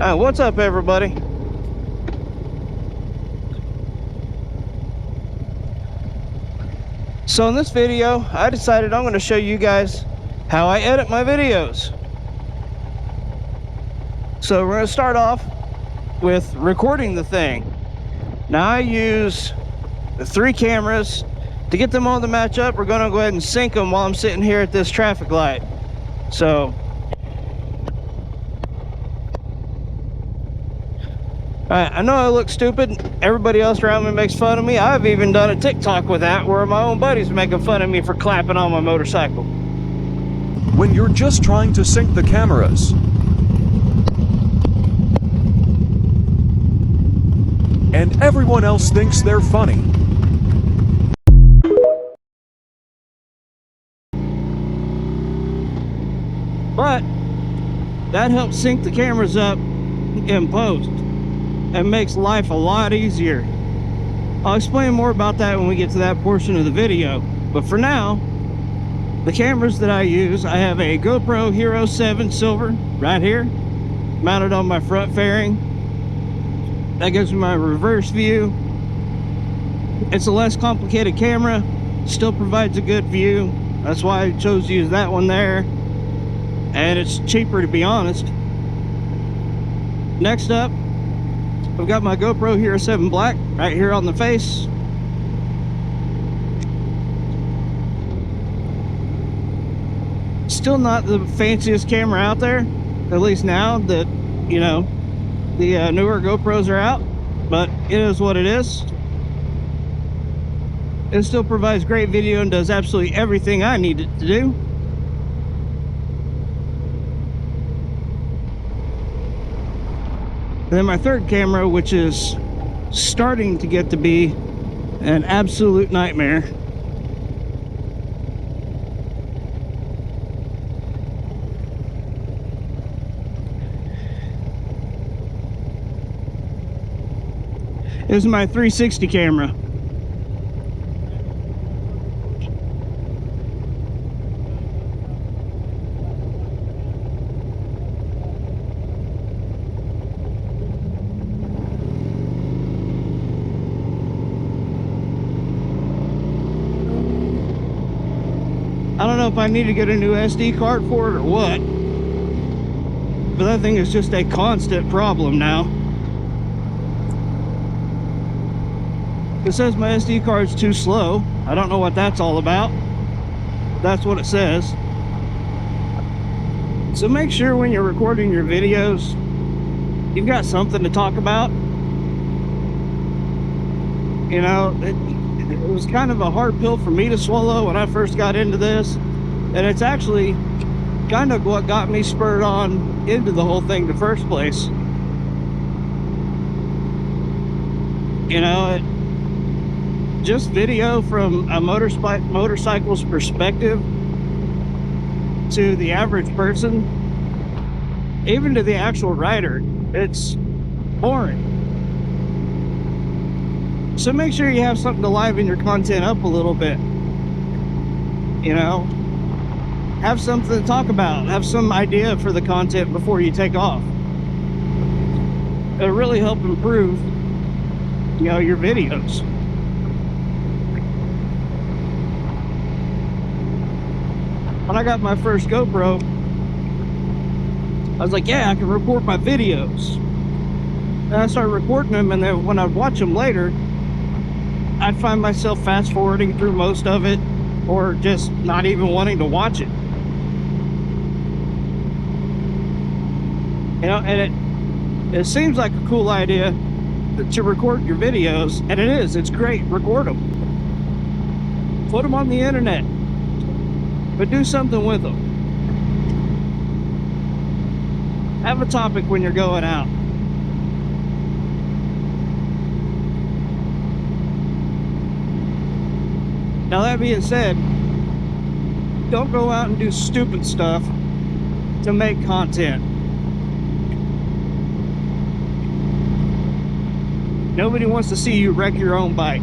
What's up, everybody? So in this video, I decided I'm going to show you guys how I edit my videos. So we're going to start off with recording the thing. Now I use the 3 cameras. To get them all to match up, we're going to go ahead and sync them while I'm sitting here at this traffic light. So I know I look stupid. Everybody else around me makes fun of me. I've even done a TikTok with that where my own buddies are making fun of me for clapping on my motorcycle. When you're just trying to sync the cameras and everyone else thinks they're funny. But that helps sync the cameras up in post and makes life a lot easier. I'll explain more about that when we get to that portion of the video. But for now, the cameras that I use, I have a GoPro Hero 7 Silver right here, mounted on my front fairing. That gives me my reverse view. It's a less complicated camera, still provides a good view. That's why I chose to use that one there. And it's cheaper, to be honest. Next up, I've got my GoPro Hero 7 Black right here on the face. Still not the fanciest camera out there, at least now that, you know, the newer GoPros are out, but it is what it is. It still provides great video and does absolutely everything I need it to do. And then my third camera, which is starting to get to be an absolute nightmare. This is my 360 camera. I don't know if I need to get a new SD card for it or what, but that thing is just a constant problem now. It says my SD card's too slow. I don't know what that's all about. That's what it says. So make sure when you're recording your videos, you've got something to talk about. You know, it was kind of a hard pill for me to swallow when I first got into this, and it's actually kind of what got me spurred on into the whole thing in the first place. You know, just video from a motorcycle's perspective to the average person, even to the actual rider, it's boring. So make sure you have something to liven your content up a little bit. You know, have something to talk about, have some idea for the content before you take off. It'll really help improve, you know, your videos. When I got my first GoPro, I was like, yeah, I can record my videos. And I started recording them, and then when I'd watch them later, I'd find myself fast forwarding through most of it, or just not even wanting to watch it. You know, and it seems like a cool idea to record your videos, and it is. It's great. Record them. Put them on the internet. But do something with them. Have a topic when you're going out. Now that being said, don't go out and do stupid stuff to make content. Nobody wants to see you wreck your own bike.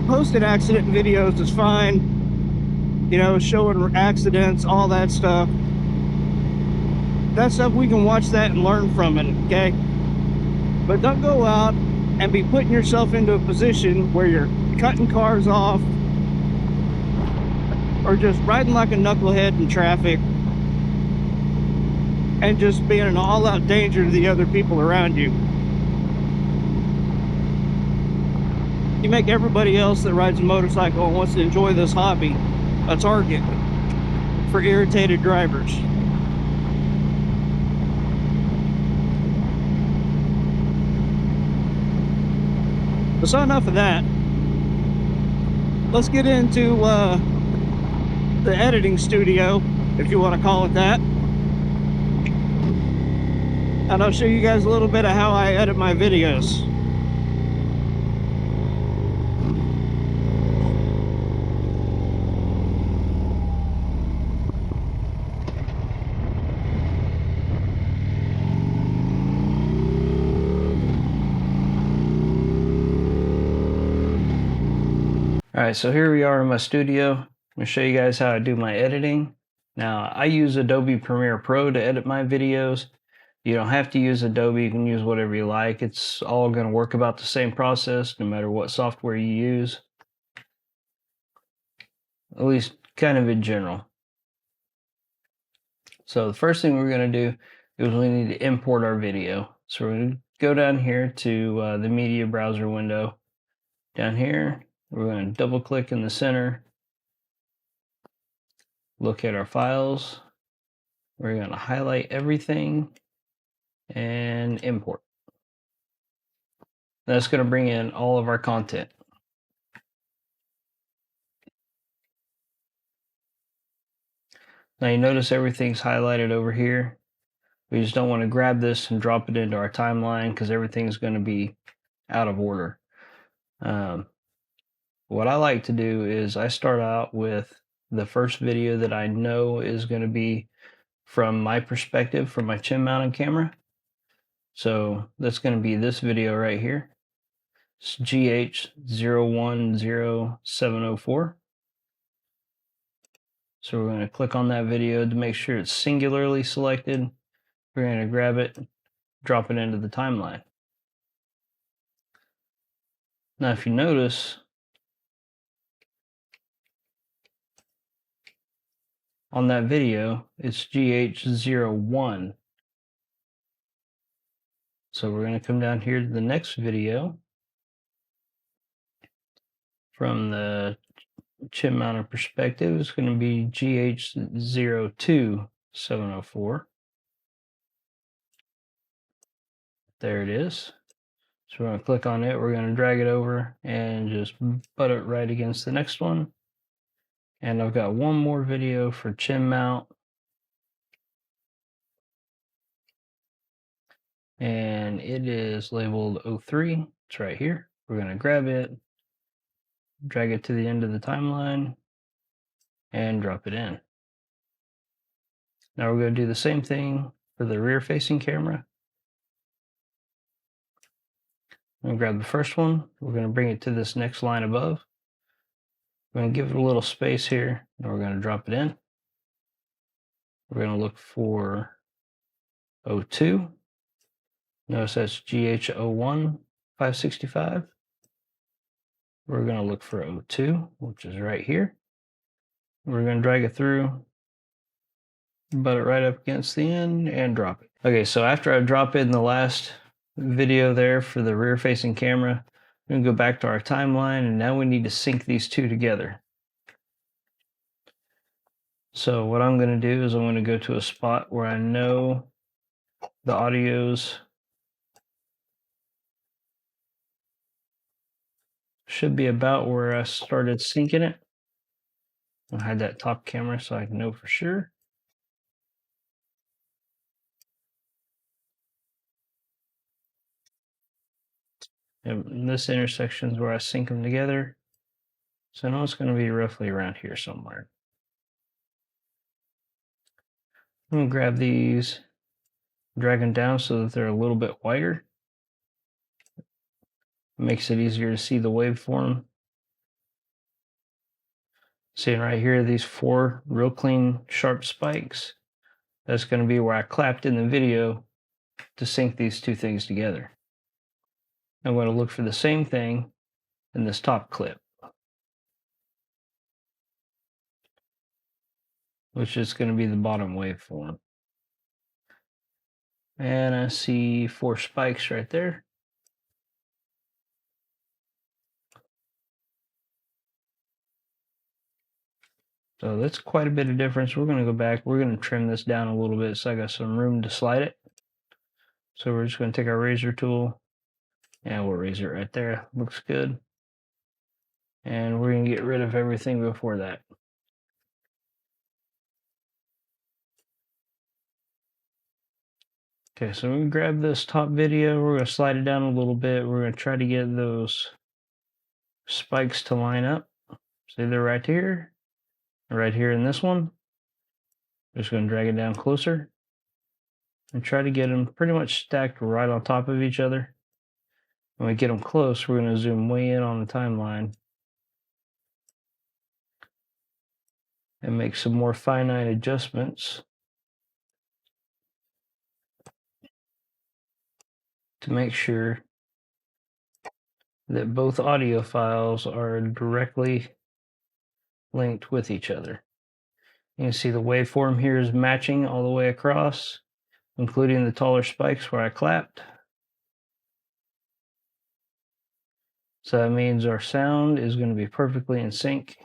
Posting accident videos is fine, you know, showing accidents, all that stuff. that stuff, we can watch that and learn from it, okay? But don't go out and be putting yourself into a position where you're cutting cars off or just riding like a knucklehead in traffic and just being an all-out danger to the other people around you. You make everybody else that rides a motorcycle and wants to enjoy this hobby a target for irritated drivers. So enough of that. Let's get into the editing studio, if you want to call it that. And I'll show you guys a little bit of how I edit my videos. Alright, so here we are in my studio. I'm going to show you guys how I do my editing. Now, I use Adobe Premiere Pro to edit my videos. You don't have to use Adobe, you can use whatever you like. It's all going to work about the same process no matter what software you use. At least kind of in general. So the first thing we're going to do is we need to import our video. So we're going to go down here to the media browser window. Down here, we're going to double click in the center, look at our files. We're going to highlight everything and import. That's going to bring in all of our content. Now you notice everything's highlighted over here. We just don't want to grab this and drop it into our timeline because everything's going to be out of order. What I like to do is I start out with the first video that I know is going to be from my perspective, from my chin mounted camera. So that's going to be this video right here. It's GH010704. So we're going to click on that video to make sure it's singularly selected. We're going to grab it, drop it into the timeline. Now if you notice, on that video, it's GH01. So we're going to come down here to the next video from the chin mounted perspective. It's going to be GH02704. There it is. So we're going to click on it. We're going to drag it over and just butt it right against the next one. And I've got one more video for chin mount. And it is labeled 03. It's right here. We're going to grab it, drag it to the end of the timeline, and drop it in. Now we're going to do the same thing for the rear facing camera. I'm going to grab the first one. We're going to bring it to this next line above. We're going to give it a little space here, and we're going to drop it in. We're going to look for 02. Notice that's GH01565. We're going to look for 02, which is right here. We're going to drag it through, butt it right up against the end, and drop it. Okay, so after I drop it in the last video there for the rear facing camera, we're going to go back to our timeline, and now we need to sync these two together. So what I'm going to do is I'm going to go to a spot where I know the audio's should be about where I started syncing it. I'll hide that top camera so I can know for sure. And this intersection is where I sync them together. So I know it's going to be roughly around here somewhere. I'm going to grab these, drag them down so that they're a little bit wider. It makes it easier to see the waveform. Seeing right here, these 4 real clean, sharp spikes. That's going to be where I clapped in the video to sync these two things together. I'm going to look for the same thing in this top clip, which is going to be the bottom waveform. And I see 4 spikes right there. So that's quite a bit of difference. We're going to go back. We're going to trim this down a little bit so I got some room to slide it. So we're just going to take our razor tool and we'll razor it right there. Looks good. And we're going to get rid of everything before that. Okay, so we grab this top video. We're going to slide it down a little bit. We're going to try to get those spikes to line up. So they're right here in this one. Just going to drag it down closer and try to get them pretty much stacked right on top of each other. When we get them close, we're going to zoom way in on the timeline and make some more finite adjustments to make sure that both audio files are directly linked with each other. You can see the waveform here is matching all the way across, including the taller spikes where I clapped. So that means our sound is going to be perfectly in sync.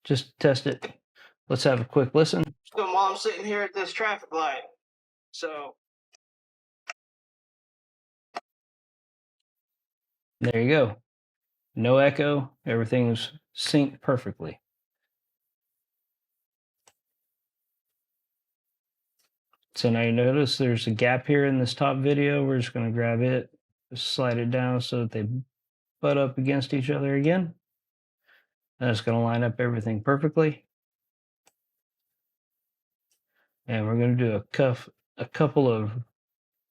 Just test it. Let's have a quick listen. So while I'm sitting here at this traffic light, so there you go. No echo. Everything's synced perfectly. So now you notice there's a gap here in this top video. We're just going to grab it, slide it down so that they butt up against each other again. And it's going to line up everything perfectly. And we're going to do a couple of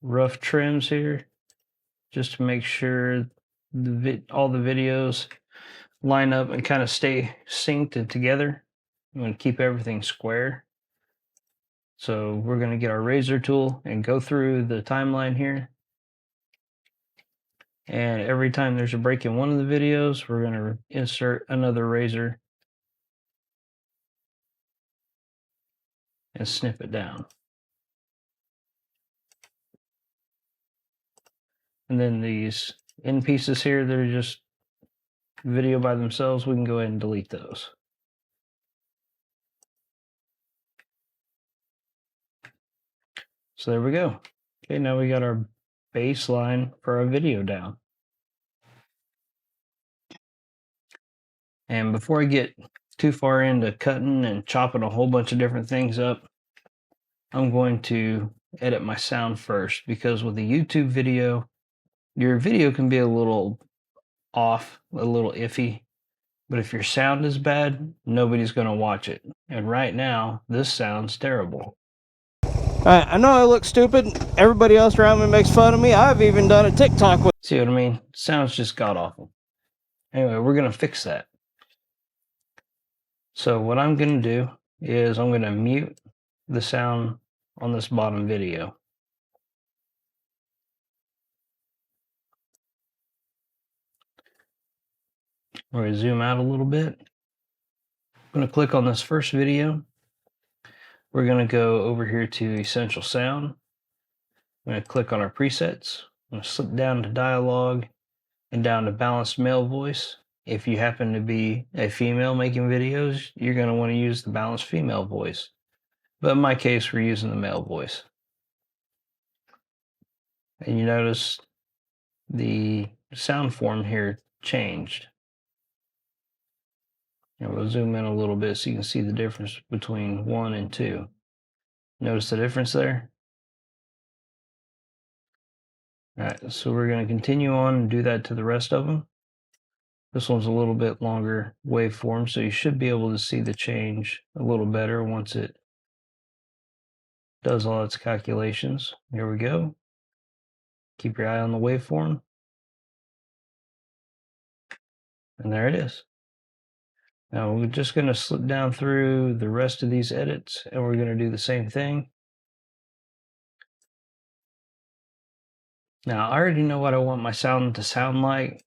rough trims here just to make sure all the videos line up and kind of stay synced and together. I'm going to keep everything square. So we're going to get our razor tool and go through the timeline here. And every time there's a break in one of the videos, we're going to insert another razor and snip it down. And then these end pieces here, they're just video by themselves. We can go ahead and delete those. So there we go. Okay, now we got our baseline for our video down. And before I get too far into cutting and chopping a whole bunch of different things up, I'm going to edit my sound first, because with a YouTube video, your video can be a little off, a little iffy, but if your sound is bad, nobody's going to watch it. And right now, this sounds terrible. I know I look stupid. Everybody else around me makes fun of me. I've even done a TikTok with. See what I mean? Sounds just god awful. Anyway, we're going to fix that. So what I'm going to do is I'm going to mute the sound on this bottom video. We're going to zoom out a little bit. I'm going to click on this first video. We're going to go over here to Essential Sound. I'm going to click on our presets. I'm going to slip down to Dialogue and down to Balanced Male Voice. If you happen to be a female making videos, you're going to want to use the balanced female voice. But in my case, we're using the male voice. And you notice the sound form here changed. And we'll zoom in a little bit so you can see the difference between 1 and 2. Notice the difference there? All right, so we're going to continue on and do that to the rest of them. This one's a little bit longer waveform, so you should be able to see the change a little better once it does all its calculations. Here we go. Keep your eye on the waveform. And there it is. Now we're just going to slip down through the rest of these edits, and we're going to do the same thing. Now I already know what I want my sound to sound like,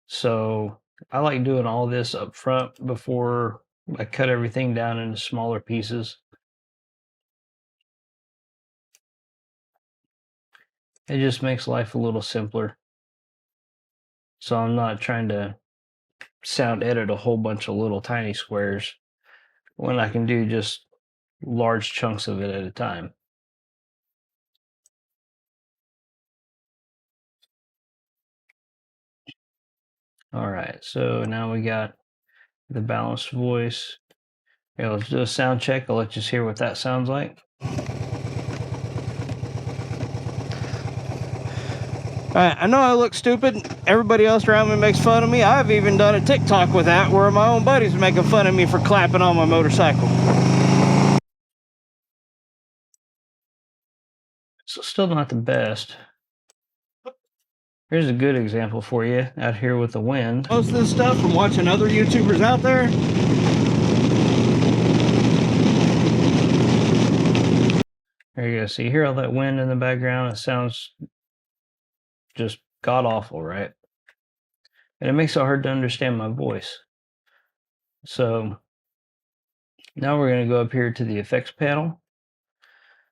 so I like doing all this up front before I cut everything down into smaller pieces. It just makes life a little simpler. So I'm not trying to sound edit a whole bunch of little tiny squares when I can do just large chunks of it at a time. All right, so now we got the balanced voice. Okay, let's do a sound check. I'll let you hear what that sounds like. Alright, I know I look stupid. Everybody else around me makes fun of me. I've even done a TikTok with that where my own buddies are making fun of me for clapping on my motorcycle. So still not the best. Here's a good example for you out here with the wind. Most of this stuff from watching other YouTubers out there. There you go. So you hear all that wind in the background. It sounds just god awful, right? And it makes it hard to understand my voice. So now we're going to go up here to the effects panel,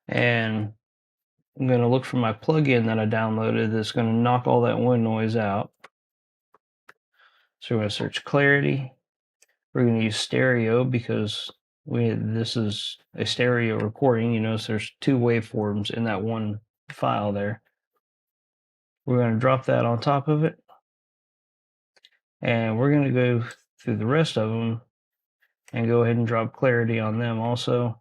and I'm going to look for my plugin that I downloaded that's going to knock all that wind noise out. So we're going to search clarity. We're going to use stereo because this is a stereo recording. You notice there's two waveforms in that one file there. We're going to drop that on top of it, and we're going to go through the rest of them and go ahead and drop clarity on them also,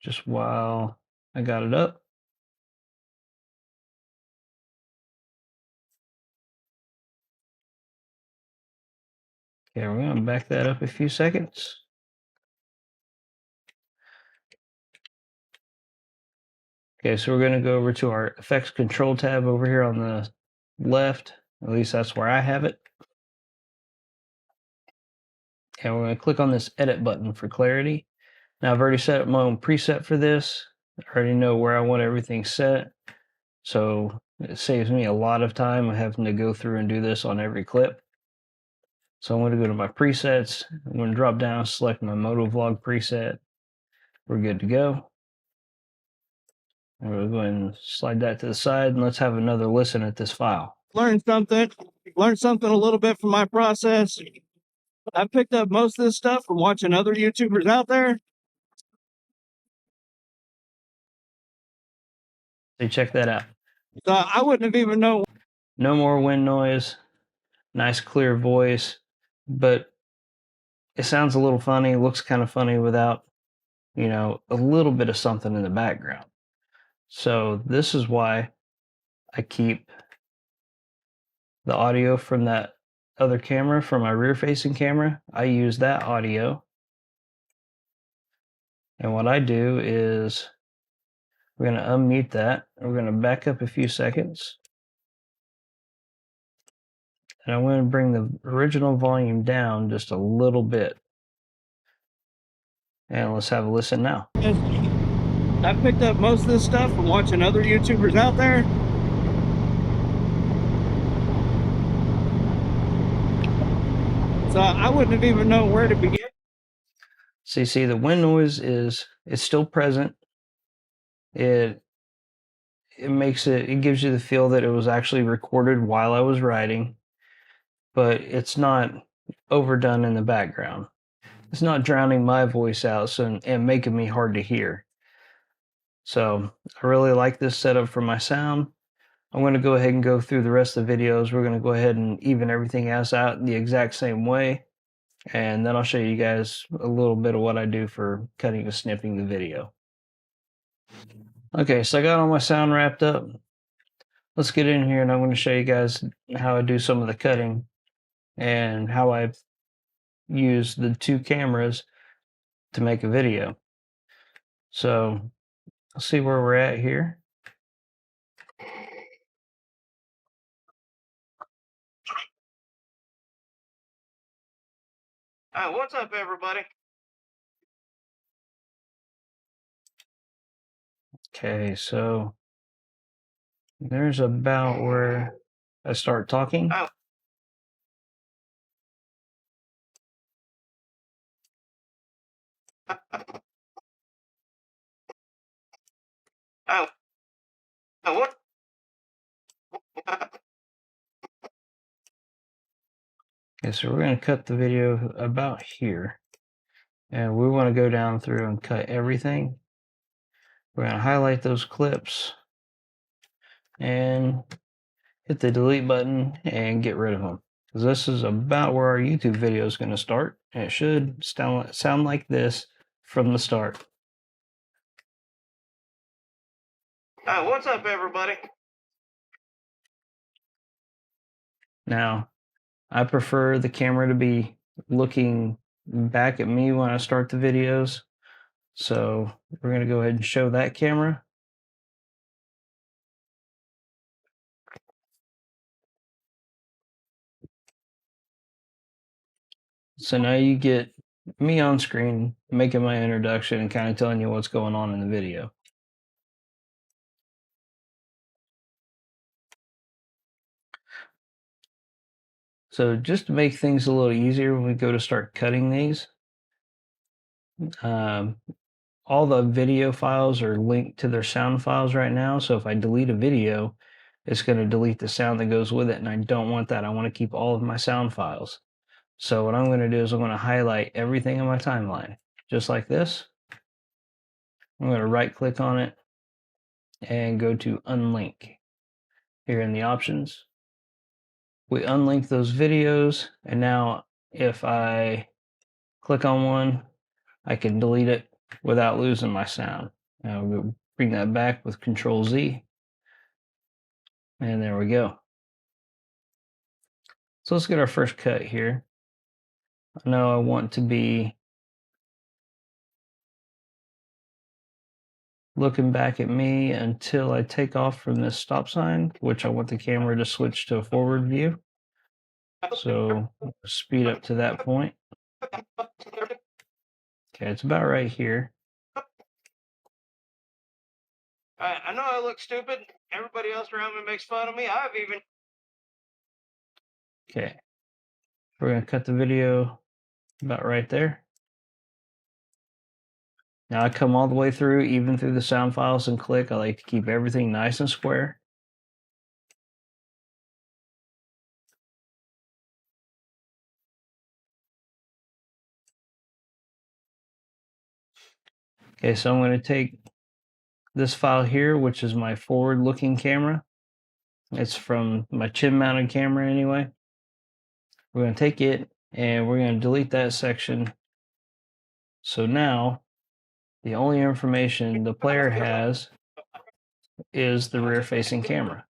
just while I got it up. Okay, we're going to back that up a few seconds. Okay, so we're going to go over to our effects control tab over here on the left. At least that's where I have it. And we're going to click on this edit button for clarity. Now I've already set up my own preset for this. I already know where I want everything set. So it saves me a lot of time having to go through and do this on every clip. So I'm going to go to my presets. I'm going to drop down, select my motovlog preset. We're good to go. And we'll go ahead and slide that to the side, and let's have another listen at this file. Learned something a little bit from my process. I picked up most of this stuff from watching other YouTubers out there. So check that out. So I wouldn't have even known. No more wind noise. Nice clear voice, but it sounds a little funny, looks kind of funny without, a little bit of something in the background. So this is why I keep the audio from that other camera, from my rear facing camera. I use that audio. And what I do is we're going to unmute that. We're going to back up a few seconds. And I'm going to bring the original volume down just a little bit. And let's have a listen now. I picked up most of this stuff from watching other YouTubers out there. So I wouldn't have even known where to begin. So you see the wind noise is still present. It gives you the feel that it was actually recorded while I was riding, but it's not overdone in the background. It's not drowning my voice out and making me hard to hear. So I really like this setup for my sound. I'm going to go ahead and go through the rest of the videos. We're going to go ahead and even everything else out the exact same way. And then I'll show you guys a little bit of what I do for cutting and snipping the video. Okay, so I got all my sound wrapped up. Let's get in here and I'm going to show you guys how I do some of the cutting and how I use the two cameras to make a video. So let's see where we're at here. What's up, everybody? Okay, so there's about where I start talking. What? Okay, so we're going to cut the video about here. And we want to go down through and cut everything. We're going to highlight those clips and hit the delete button and get rid of them. Because this is about where our YouTube video is going to start. And it should sound like this from the start. What's up, everybody? Now, I prefer the camera to be looking back at me when I start the videos. So we're going to go ahead and show that camera. So now you get me on screen making my introduction and kind of telling you what's going on in the video. So just to make things a little easier when we go to start cutting these, all the video files are linked to their sound files right now. So if I delete a video, it's going to delete the sound that goes with it. And I don't want that. I want to keep all of my sound files. So what I'm going to do is I'm going to highlight everything in my timeline, just like this. I'm going to right click on it and go to unlink here in the options. We unlink those videos, and now if I click on one, I can delete it without losing my sound. Now we'll bring that back with Control Z, and there we go. So let's get our first cut here. I know I want to be looking back at me until I take off from this stop sign, which I want the camera to switch to a forward view. So speed up to that point. Okay, it's about right here. I know I look stupid. Everybody else around me makes fun of me. I've even... Okay. We're going to cut the video about right there. Now I come all the way through, even through the sound files, and click. I like to keep everything nice and square. Okay, so I'm going to take this file here, which is my forward-looking camera. It's from my chin-mounted camera anyway. We're going to take it, and we're going to delete that section. So now, the only information the player has is the rear-facing camera.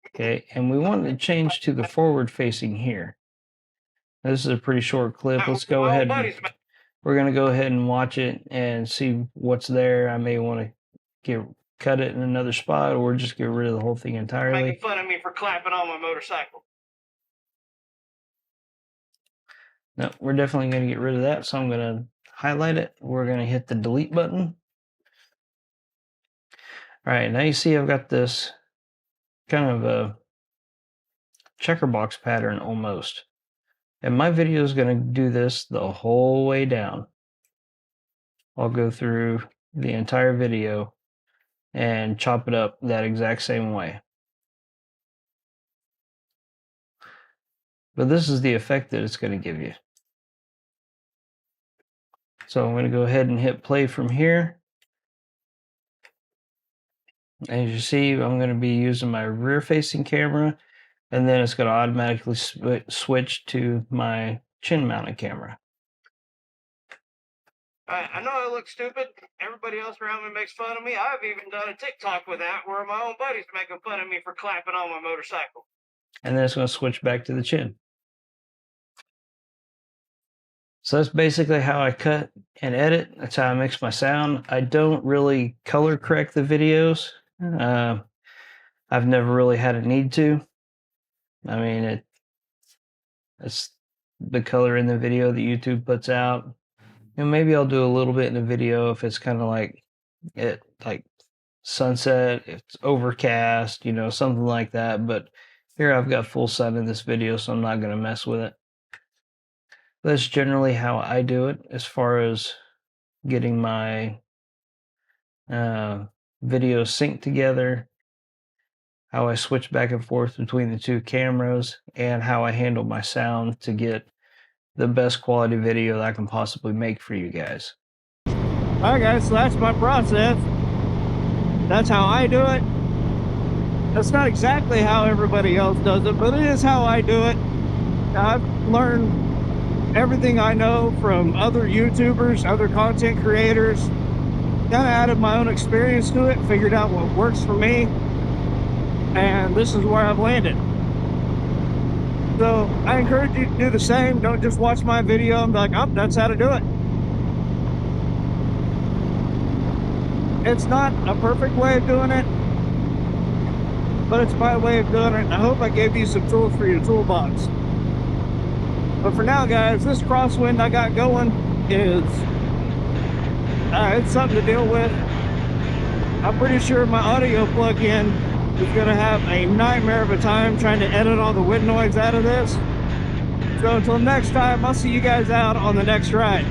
Okay, and we want to change to the forward-facing here. This is a pretty short clip. Let's go ahead. We're going to go ahead and watch it and see what's there. I may want to cut it in another spot, or just get rid of the whole thing entirely. Making fun of me for clapping on my motorcycle. No, we're definitely going to get rid of that. So I'm going to highlight it. We're going to hit the delete button. All right, now you see I've got this kind of a checker box pattern almost. And my video is going to do this the whole way down. I'll go through the entire video and chop it up that exact same way. But this is the effect that it's going to give you. So I'm going to go ahead and hit play from here. As you see, I'm going to be using my rear-facing camera, and then it's going to automatically switch to my chin-mounted camera. I know I look stupid. Everybody else around me makes fun of me. I've even done a TikTok with that where my own buddies making fun of me for clapping on my motorcycle. And then it's going to switch back to the chin. So that's basically how I cut and edit. That's how I mix my sound. I don't really color correct the videos. I've never really had a need to. I mean, That's the color in the video that YouTube puts out. And maybe I'll do a little bit in the video if it's kind of like sunset, it's overcast, something like that. But here I've got full sun in this video, so I'm not going to mess with it. That's generally how I do it as far as getting my videos synced together, how I switch back and forth between the two cameras, and how I handle my sound to get the best quality video that I can possibly make for you guys. Alright guys, so that's my process. That's how I do it. That's not exactly how everybody else does it, but it is how I do it. I've learned everything I know from other YouTubers, other content creators. Kind of added my own experience to it, figured out what works for me, and this is where I've landed. So I encourage you to do the same. Don't just watch my video and be like, oh, that's how to do it. It's not a perfect way of doing it, but it's my way of doing it, and I hope I gave you some tools for your toolbox. But for now, guys, this crosswind I got going is it's something to deal with. I'm pretty sure my audio plug-in is going to have a nightmare of a time trying to edit all the wind noise out of this. So until next time, I'll see you guys out on the next ride.